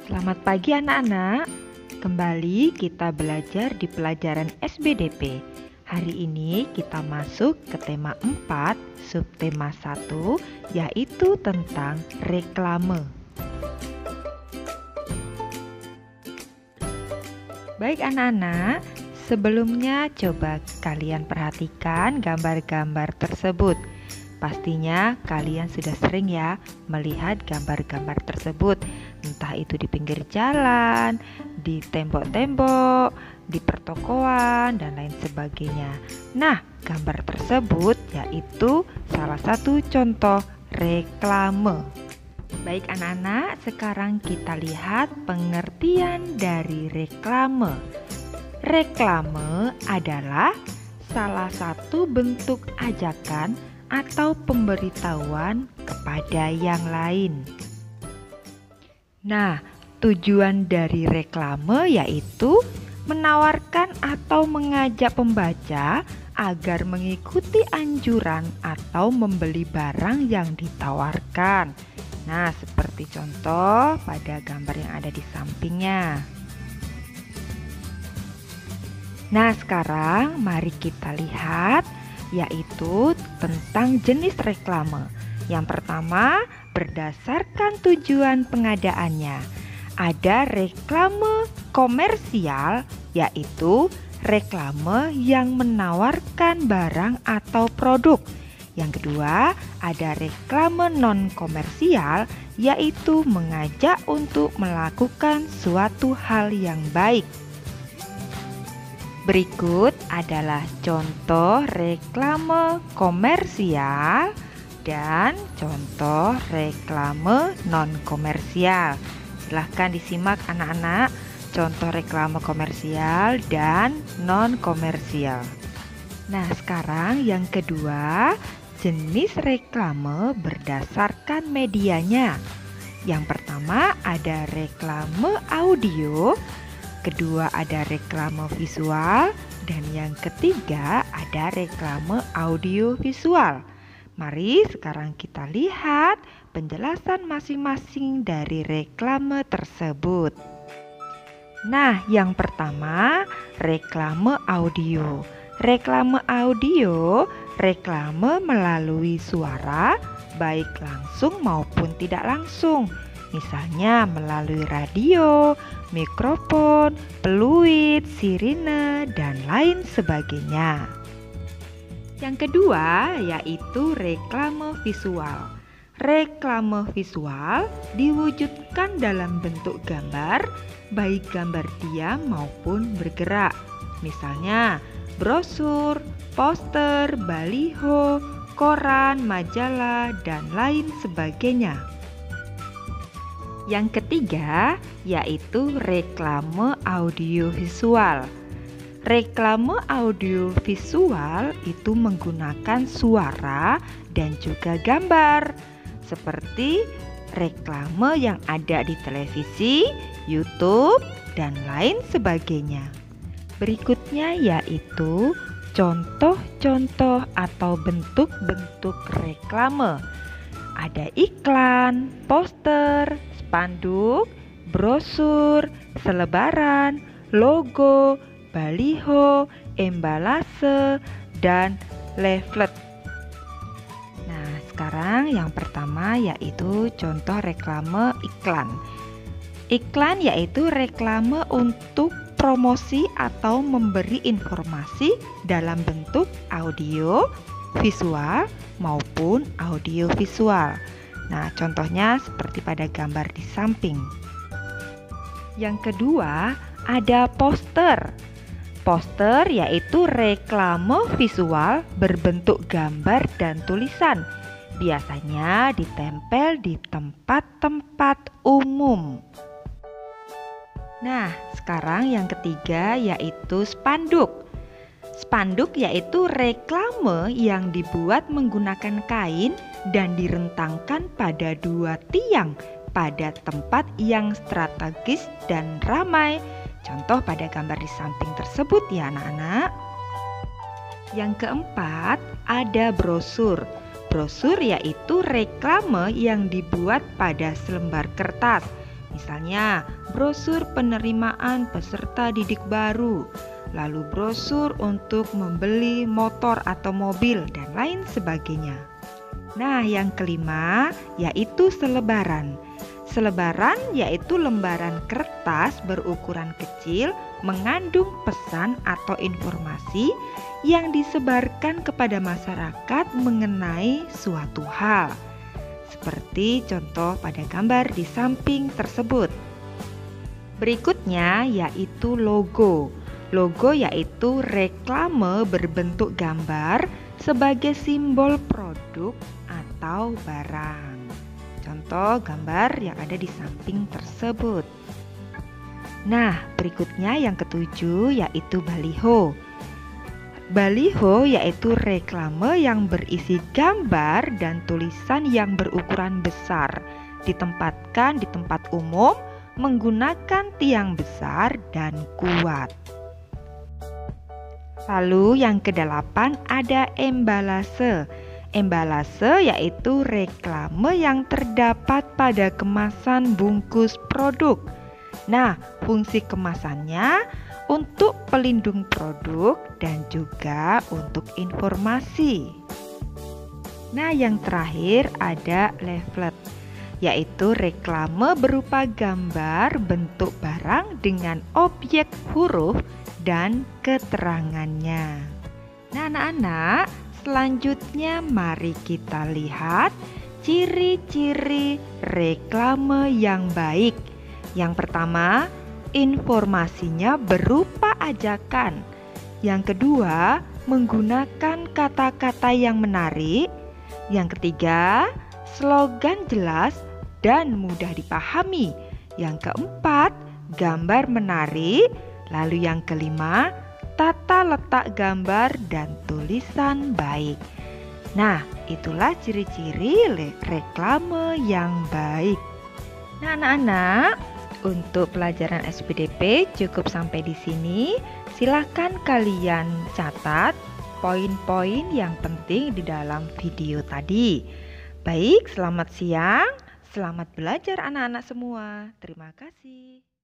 Selamat pagi anak-anak. Kembali kita belajar di pelajaran SBDP. Hari ini kita masuk ke tema 4, subtema 1, yaitu tentang reklame. Baik anak-anak, sebelumnya coba kalian perhatikan gambar-gambar tersebut. Pastinya kalian sudah sering ya melihat gambar-gambar tersebut, entah itu di pinggir jalan, di tembok-tembok, di pertokoan, dan lain sebagainya. Nah, gambar tersebut yaitu salah satu contoh reklame. Baik anak-anak, sekarang kita lihat pengertian dari reklame. Reklame adalah salah satu bentuk ajakan atau pemberitahuan kepada yang lain. Nah, tujuan dari reklame yaitu menawarkan atau mengajak pembaca agar mengikuti anjuran atau membeli barang yang ditawarkan. Nah, seperti contoh pada gambar yang ada di sampingnya. Nah, sekarang mari kita lihat yaitu tentang jenis reklame. Yang pertama, berdasarkan tujuan pengadaannya. Ada reklame komersial, yaitu reklame yang menawarkan barang atau produk. Yang kedua, ada reklame non-komersial, yaitu mengajak untuk melakukan suatu hal yang baik. Berikut adalah contoh reklame komersial dan contoh reklame non-komersial. Silahkan disimak anak-anak contoh reklame komersial dan non-komersial. Nah, sekarang yang kedua, jenis reklame berdasarkan medianya. Yang pertama ada reklame audio, kedua ada reklame visual, dan yang ketiga ada reklame audio visual. Mari sekarang kita lihat penjelasan masing-masing dari reklame tersebut. Nah, yang pertama reklame audio. Reklame audio, reklame melalui suara, baik langsung maupun tidak langsung. Misalnya melalui radio, mikrofon, peluit, sirine, dan lain sebagainya. Yang kedua yaitu reklame visual. Reklame visual diwujudkan dalam bentuk gambar, baik gambar diam maupun bergerak. Misalnya brosur, poster, baliho, koran, majalah, dan lain sebagainya. Yang ketiga yaitu reklame audiovisual. Reklame audiovisual itu menggunakan suara dan juga gambar, seperti reklame yang ada di televisi, YouTube, dan lain sebagainya. Berikutnya yaitu contoh-contoh atau bentuk-bentuk reklame. Ada iklan, poster, spanduk, brosur, selebaran, logo, baliho, embalase, dan leaflet. Nah, sekarang yang pertama yaitu contoh reklame iklan. Iklan yaitu reklame untuk promosi atau memberi informasi dalam bentuk audio, visual, maupun audiovisual. Nah, contohnya seperti pada gambar di samping. Yang kedua, ada poster. Poster yaitu reklame visual berbentuk gambar dan tulisan. Biasanya ditempel di tempat-tempat umum. Nah, sekarang yang ketiga yaitu spanduk. Spanduk yaitu reklame yang dibuat menggunakan kain dan direntangkan pada dua tiang pada tempat yang strategis dan ramai. Contoh pada gambar di samping tersebut ya anak-anak. Yang keempat ada brosur. Brosur yaitu reklame yang dibuat pada selembar kertas. Misalnya, brosur penerimaan peserta didik baru, lalu brosur untuk membeli motor atau mobil, dan lain sebagainya. Nah, yang kelima yaitu selebaran. Selebaran yaitu lembaran kertas berukuran kecil mengandung pesan atau informasi yang disebarkan kepada masyarakat mengenai suatu hal. Seperti contoh pada gambar di samping tersebut. Berikutnya yaitu logo. Logo yaitu reklame berbentuk gambar sebagai simbol produk atau barang. Contoh gambar yang ada di samping tersebut. Nah, berikutnya yang ketujuh yaitu baliho. Baliho yaitu reklame yang berisi gambar dan tulisan yang berukuran besar, ditempatkan di tempat umum menggunakan tiang besar dan kuat. Lalu yang kedelapan ada embalase. Embalase yaitu reklame yang terdapat pada kemasan bungkus produk. Nah, fungsi kemasannya untuk pelindung produk dan juga untuk informasi. Nah, yang terakhir ada leaflet, yaitu reklame berupa gambar bentuk barang dengan objek huruf dan keterangannya. Nah, anak-anak, selanjutnya mari kita lihat ciri-ciri reklame yang baik. Yang pertama, informasinya berupa ajakan. Yang kedua, menggunakan kata-kata yang menarik. Yang ketiga, slogan jelas dan mudah dipahami. Yang keempat, gambar menarik. Lalu yang kelima, tata letak gambar dan tulisan baik. Nah, itulah ciri-ciri reklame yang baik. Nah, anak-anak, untuk pelajaran SPDP cukup sampai di sini. Silakan kalian catat poin-poin yang penting di dalam video tadi. Baik, selamat siang. Selamat belajar anak-anak semua. Terima kasih.